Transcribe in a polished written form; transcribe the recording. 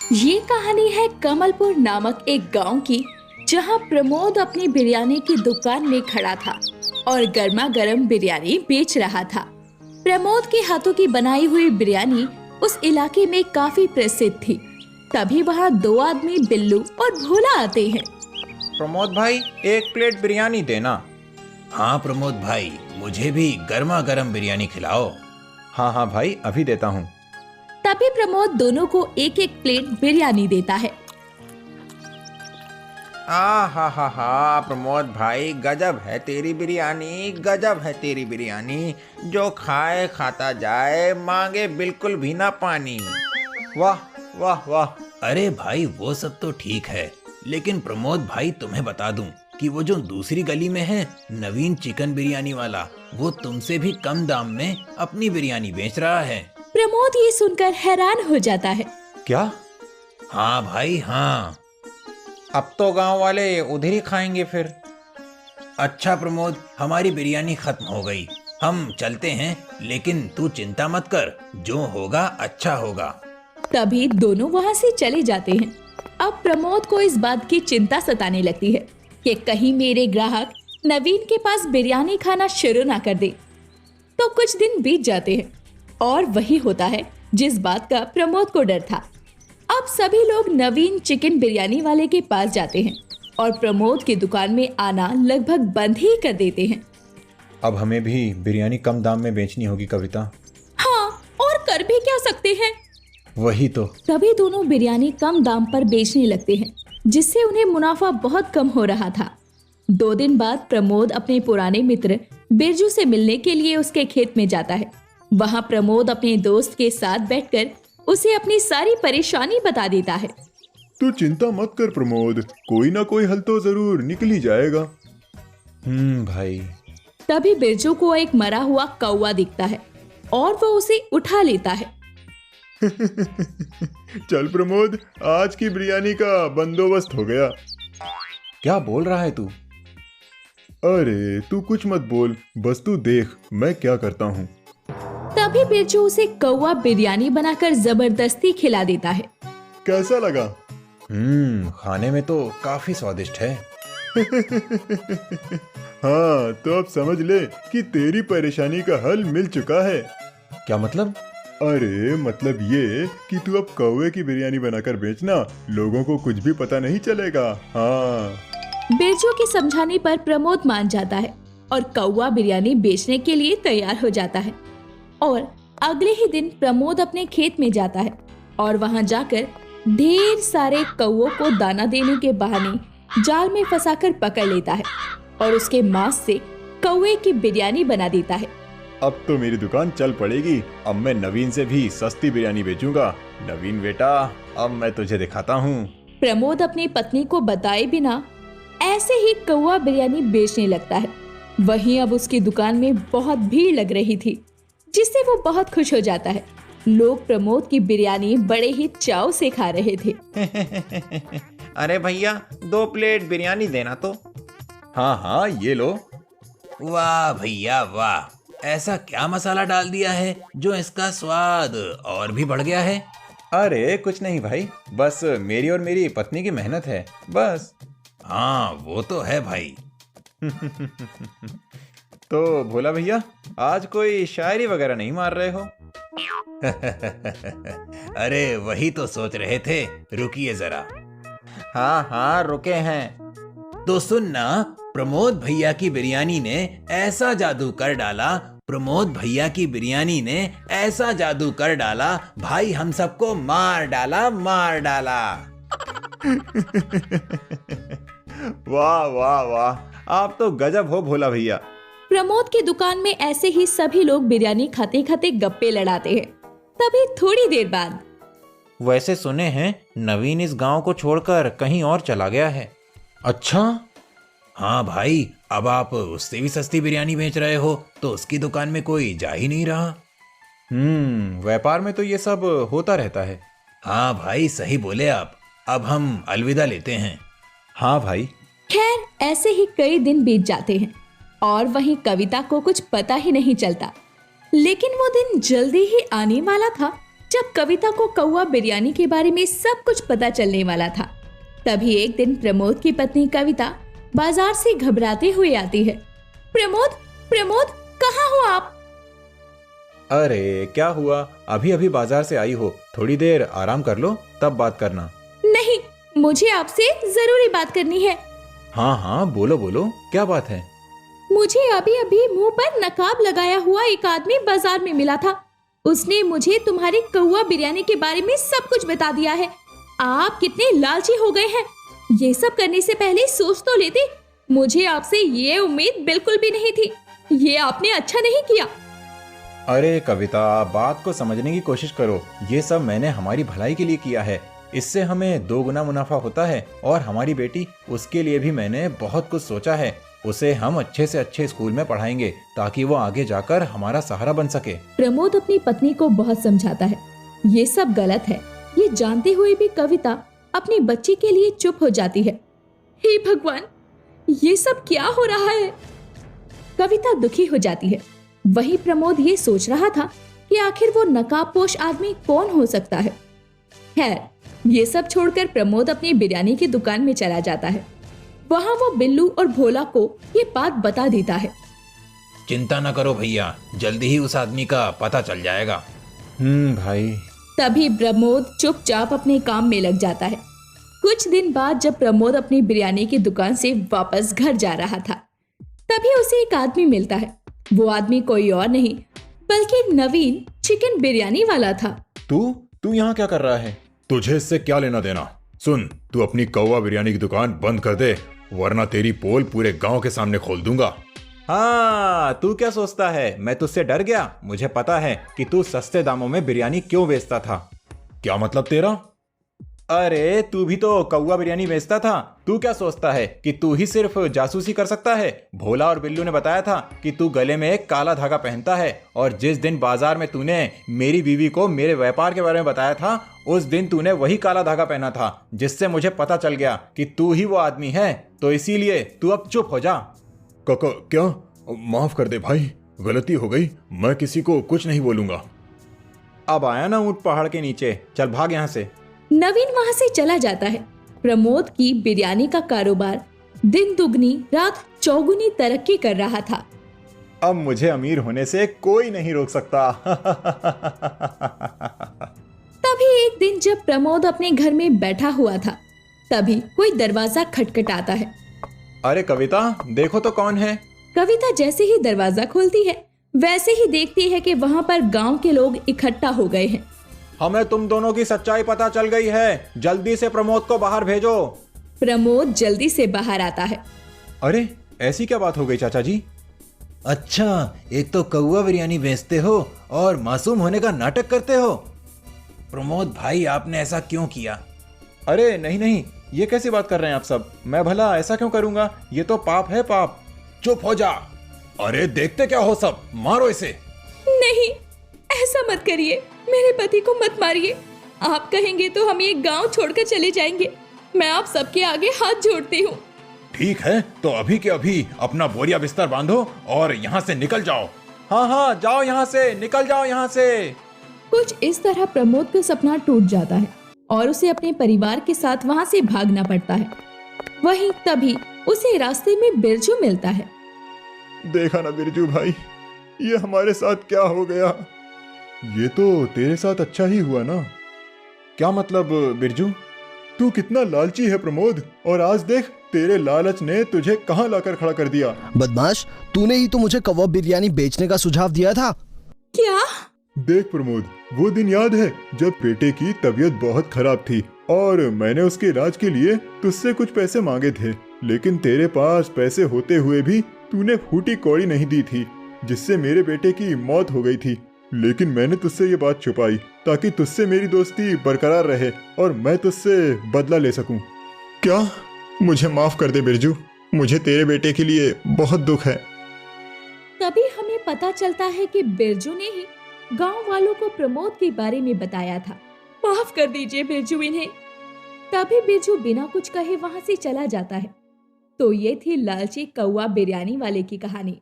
ये कहानी है कमलपुर नामक एक गांव की, जहां प्रमोद अपनी बिरयानी की दुकान में खड़ा था और गर्मा गर्म बिरयानी बेच रहा था। प्रमोद के हाथों की बनाई हुई बिरयानी उस इलाके में काफी प्रसिद्ध थी। तभी वहां दो आदमी बिल्लू और भोला आते हैं। प्रमोद भाई, एक प्लेट बिरयानी देना। हाँ प्रमोद भाई, मुझे भी गर्मा गर्म बिरयानी खिलाओ। हाँ हाँ भाई, अभी देता हूँ। तभी प्रमोद दोनों को एक एक प्लेट बिरयानी देता है। हा प्रमोद भाई, गजब है तेरी बिरयानी, गजब है तेरी बिरयानी। जो खाए खाता जाए, मांगे बिल्कुल भी ना पानी। वाह वाह वाह। अरे भाई, वो सब तो ठीक है, लेकिन प्रमोद भाई तुम्हें बता दूं कि वो जो दूसरी गली में है नवीन चिकन बिरयानी वाला, वो तुमसे भी कम दाम में अपनी बिरयानी बेच रहा है। प्रमोद ये सुनकर हैरान हो जाता है। क्या? हाँ भाई हाँ। अब तो गांव वाले उधर ही खाएंगे फिर। अच्छा प्रमोद, हमारी बिरयानी खत्म हो गई, हम चलते हैं, लेकिन तू चिंता मत कर, जो होगा अच्छा होगा। तभी दोनों वहाँ से चले जाते हैं। अब प्रमोद को इस बात की चिंता सताने लगती है कि कहीं मेरे ग्राहक नवीन के पास बिरयानी खाना शुरू ना कर दे। तो कुछ दिन बीत जाते हैं और वही होता है जिस बात का प्रमोद को डर था। अब सभी लोग नवीन चिकन बिरयानी वाले के पास जाते हैं और प्रमोद की दुकान में आना लगभग बंद ही कर देते हैं। अब हमें भी बिरयानी कम दाम में बेचनी होगी कविता। हाँ, और कर भी क्या सकते हैं। वही तो। तभी दोनों बिरयानी कम दाम पर बेचने लगते हैं, जिससे उन्हें मुनाफा बहुत कम हो रहा था। 2 दिन बाद प्रमोद अपने पुराने मित्र बिरजू से मिलने के लिए उसके खेत में जाता है। वहाँ प्रमोद अपने दोस्त के साथ बैठकर उसे अपनी सारी परेशानी बता देता है। तू चिंता मत कर प्रमोद, कोई ना कोई हल तो जरूर निकल ही जाएगा। भाई। तभी बिरजू को एक मरा हुआ कौवा दिखता है और वो उसे उठा लेता है। चल प्रमोद, आज की बिरयानी का बंदोबस्त हो गया। क्या बोल रहा है तू? अरे तू कुछ मत बोल, बस तू देख मैं क्या करता हूँ। तभी बिरजू उसे कौवा बिरयानी बनाकर जबरदस्ती खिला देता है। कैसा लगा? खाने में तो काफी स्वादिष्ट है। हाँ, तो अब समझ ले कि तेरी परेशानी का हल मिल चुका है। क्या मतलब? अरे मतलब ये कि तू अब कौवे की बिरयानी बनाकर बेचना, लोगों को कुछ भी पता नहीं चलेगा। हाँ। बिरजू के समझाने पर प्रमोद मान जाता है और कौवा बिरयानी बेचने के लिए तैयार हो जाता है। और अगले ही दिन प्रमोद अपने खेत में जाता है और वहां जाकर ढेर सारे कौवों को दाना देने के बहाने जाल में फंसाकर पकड़ लेता है और उसके मांस से कौवे की बिरयानी बना देता है। अब तो मेरी दुकान चल पड़ेगी। अब मैं नवीन से भी सस्ती बिरयानी बेचूंगा। नवीन बेटा, अब मैं तुझे दिखाता हूँ। प्रमोद अपनी पत्नी को बताए बिना ऐसे ही कौवा बिरयानी बेचने लगता है। वहीं अब उसकी दुकान में बहुत भीड़ लग रही थी, जिससे वो बहुत खुश हो जाता है। लोग प्रमोद की बिरयानी बड़े ही चाव से खा रहे थे। अरे भैया, 2 प्लेट बिरयानी देना तो। हाँ हाँ, ये लो। वाह भैया वाह, ऐसा क्या मसाला डाल दिया है जो इसका स्वाद और भी बढ़ गया है? अरे कुछ नहीं भाई, बस मेरी और मेरी पत्नी की मेहनत है, बस। हाँ वो तो है भाई। तो भोला भैया, आज कोई शायरी वगैरह नहीं मार रहे हो? अरे वही तो सोच रहे थे, रुकिए जरा। हाँ हाँ, रुके हैं। तो सुनना, प्रमोद भैया की बिरयानी ने ऐसा जादू कर डाला, प्रमोद भैया की बिरयानी ने ऐसा जादू कर डाला, भाई हम सबको मार डाला, मार डाला। वाह वाह वाह, आप तो गजब हो भोला भैया। प्रमोद की दुकान में ऐसे ही सभी लोग बिरयानी खाते खाते गप्पे लड़ाते हैं। तभी थोड़ी देर बाद वैसे सुने हैं नवीन इस गांव को छोड़कर कहीं और चला गया है। अच्छा? हाँ भाई, अब आप उससे भी सस्ती बिरयानी बेच रहे हो तो उसकी दुकान में कोई जा ही नहीं रहा। व्यापार में तो ये सब होता रहता है। हाँ भाई, सही बोले आप। अब हम अलविदा लेते हैं। हाँ भाई। खैर, ऐसे ही कई दिन बीत जाते हैं और वहीं कविता को कुछ पता ही नहीं चलता। लेकिन वो दिन जल्दी ही आने वाला था जब कविता को कौवा बिरयानी के बारे में सब कुछ पता चलने वाला था, तभी एक दिन प्रमोद की पत्नी कविता बाजार से घबराते हुए आती है। प्रमोद, प्रमोद, कहाँ हो आप? अरे क्या हुआ, अभी अभी बाजार से आई हो, थोड़ी देर आराम कर लो तब बात करना। नहीं, मुझे आपसे जरूरी बात करनी है। हाँ हाँ बोलो बोलो, क्या बात है? मुझे अभी अभी मुंह पर नकाब लगाया हुआ एक आदमी बाजार में मिला था। उसने मुझे तुम्हारी कौवा बिरयानी के बारे में सब कुछ बता दिया है। आप कितने लालची हो गए हैं। ये सब करने से पहले सोच तो लेते। मुझे आपसे ये उम्मीद बिल्कुल भी नहीं थी। ये आपने अच्छा नहीं किया। अरे कविता, बात को समझने की कोशिश करो। ये सब मैंने हमारी भलाई के लिए किया है। इससे हमें 2 गुना मुनाफा होता है और हमारी बेटी, उसके लिए भी मैंने बहुत कुछ सोचा है। उसे हम अच्छे से अच्छे स्कूल में पढ़ाएंगे ताकि वो आगे जाकर हमारा सहारा बन सके। प्रमोद अपनी पत्नी को बहुत समझाता है। ये सब गलत है। ये जानते हुए भी कविता अपनी बच्ची के लिए चुप हो जाती है। हे भगवान, ये सब क्या हो रहा है? कविता दुखी हो जाती है। वहीं प्रमोद ये सोच रहा था कि आखिर वो नकाबपोश आदमी कौन हो सकता है। खैर, ये सब छोड़कर प्रमोद अपनी बिरयानी की दुकान में चला जाता है। वहाँ वो बिल्लू और भोला को ये बात बता देता है। चिंता न करो भैया, जल्दी ही उस आदमी का पता चल जाएगा। भाई। तभी प्रमोद चुपचाप अपने काम में लग जाता है। कुछ दिन बाद जब प्रमोद अपनी बिरयानी की दुकान से वापस घर जा रहा था, तभी उसे एक आदमी मिलता है। वो आदमी कोई और नहीं बल्कि नवीन चिकन बिरयानी वाला था। तू यहाँ क्या कर रहा है? तुझे इससे क्या लेना देना? सुन, तू अपनी कौवा बिरयानी की दुकान बंद कर दे, वरना तेरी पोल पूरे गांव के सामने खोल दूंगा। हाँ, तू क्या सोचता है मैं तुझसे डर गया? मुझे पता है कि तू सस्ते दामों में बिरयानी क्यों बेचता था। क्या मतलब तेरा? अरे तू भी तो कौवा बिरयानी बेचता था। तू क्या सोचता है कि तू ही सिर्फ जासूसी कर सकता है? भोला और बिल्लू ने बताया था कि तू गले में एक काला धागा पहनता है, और जिस दिन बाजार में तूने मेरी बीवी को मेरे व्यापार के बारे में बताया था, उस दिन तूने वही काला धागा पहना था, जिससे मुझे पता चल गया कि तू ही वो आदमी है। तो इसीलिए तू अब चुप हो जा। क्या? माफ कर दे भाई, गलती हो गई, मैं किसी को कुछ नहीं बोलूंगा। अब आया ना ऊंट पहाड़ के नीचे, चल भाग यहाँ से। नवीन वहाँ से चला जाता है। प्रमोद की बिरयानी का कारोबार दिन दुगनी रात चौगुनी तरक्की कर रहा था। अब मुझे अमीर होने से कोई नहीं रोक सकता। तभी एक दिन जब प्रमोद अपने घर में बैठा हुआ था, तभी कोई दरवाजा खटखटाता है। अरे कविता, देखो तो कौन है। कविता जैसे ही दरवाजा खोलती है, वैसे ही देखती है कि वहाँ पर गांव के लोग इकट्ठा हो गए हैं। हमें तुम दोनों की सच्चाई पता चल गई है, जल्दी से प्रमोद को बाहर भेजो। प्रमोद जल्दी से बाहर आता है। अरे ऐसी क्या बात हो गई चाचा जी? अच्छा, एक तो कौवा बिरयानी बेचते हो और मासूम होने का नाटक करते हो। प्रमोद भाई, आपने ऐसा क्यों किया? अरे नहीं नहीं, ये कैसी बात कर रहे हैं आप सब? मैं भला ऐसा क्यों करूंगा? ये तो पाप है, पाप। चुप हो जा। अरे देखते क्या हो सब, मारो इसे। नहीं, ऐसा मत करिए, मेरे पति को मत मारिए। आप कहेंगे तो हम ये गांव छोड़कर चले जाएंगे। मैं आप सबके आगे हाथ जोड़ती हूँ। ठीक है, तो अभी के अभी अपना बोरिया बिस्तर बांधो और यहाँ से निकल जाओ। हाँ हाँ, जाओ यहाँ से, निकल जाओ यहाँ से। कुछ इस तरह प्रमोद का सपना टूट जाता है और उसे अपने परिवार के साथ वहाँ से भागना पड़ता है। वहीं तभी उसे रास्ते में बिरजू मिलता है। देखा ना बिरजू भाई, ये हमारे साथ क्या हो गया। ये तो तेरे साथ अच्छा ही हुआ ना। क्या मतलब बिरजू? तू कितना लालची है प्रमोद, और आज देख तेरे लालच ने तुझे कहाँ लाकर खड़ा कर दिया। बदमाश, तूने ही तो मुझे कौवा बिरयानी बेचने का सुझाव दिया था। क्या? देख प्रमोद, वो दिन याद है जब बेटे की तबीयत बहुत खराब थी और मैंने उसके इलाज के लिए तुझसे कुछ पैसे मांगे थे, लेकिन तेरे पास पैसे होते हुए भी तूने फूटी कौड़ी नहीं दी थी, जिससे मेरे बेटे की मौत हो गई थी। लेकिन मैंने तुझसे ये बात छुपाई ताकि तुझसे मेरी दोस्ती बरकरार रहे और मैं तुझसे बदला ले सकूं। क्या? मुझे माफ कर दे बिरजू, मुझे तेरे बेटे के लिए बहुत दुख है। तभी हमें पता चलता है कि बिरजू ने ही गांव वालों को प्रमोद के बारे में बताया था। माफ कर दीजिए बिरजू इन्हें। तभी बिरजू बिना कुछ कहे वहां से चला जाता है। तो ये थी लालची कौवा बिरयानी वाले की कहानी।